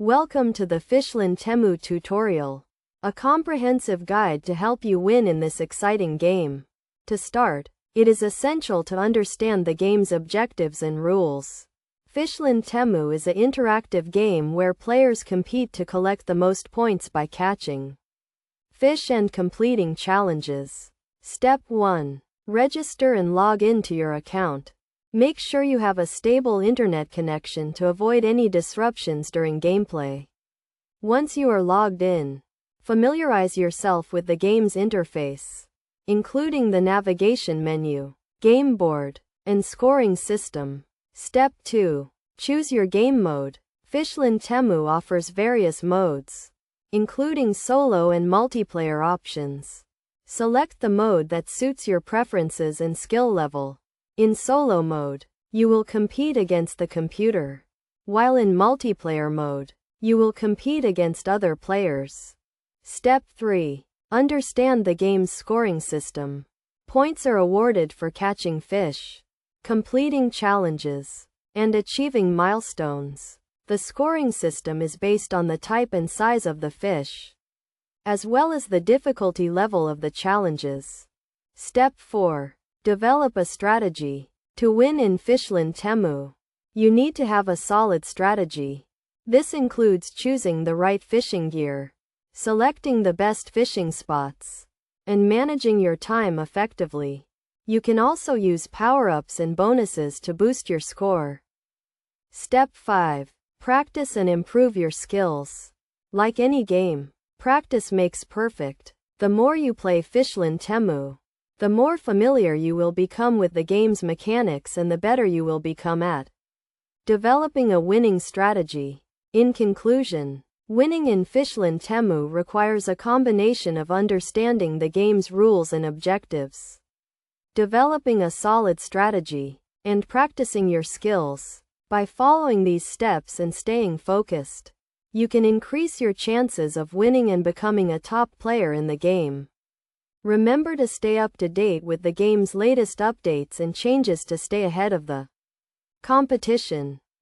Welcome to the Fishland Temu tutorial, a comprehensive guide to help you win in this exciting game. To start, it is essential to understand the game's objectives and rules. Fishland Temu is an interactive game where players compete to collect the most points by catching fish and completing challenges. Step 1. Register and log into your account. Make sure you have a stable internet connection to avoid any disruptions during gameplay. Once you are logged in, familiarize yourself with the game's interface, including the navigation menu, game board, and scoring system. Step 2. Choose your game mode. Fishland Temu offers various modes, including solo and multiplayer options. Select the mode that suits your preferences and skill level. In solo mode, you will compete against the computer, while in multiplayer mode, you will compete against other players. Step 3. Understand the game's scoring system. Points are awarded for catching fish, completing challenges, and achieving milestones. The scoring system is based on the type and size of the fish, as well as the difficulty level of the challenges. Step 4. Develop a strategy. To win in Fishland Temu, you need to have a solid strategy. This includes choosing the right fishing gear, selecting the best fishing spots, and managing your time effectively. You can also use power-ups and bonuses to boost your score. Step 5. Practice and improve your skills. Like any game, practice makes perfect. The more you play Fishland Temu, the more familiar you will become with the game's mechanics and the better you will become at developing a winning strategy. In conclusion, winning in Fishland Temu requires a combination of understanding the game's rules and objectives, developing a solid strategy, and practicing your skills. By following these steps and staying focused, you can increase your chances of winning and becoming a top player in the game. Remember to stay up to date with the game's latest updates and changes to stay ahead of the competition.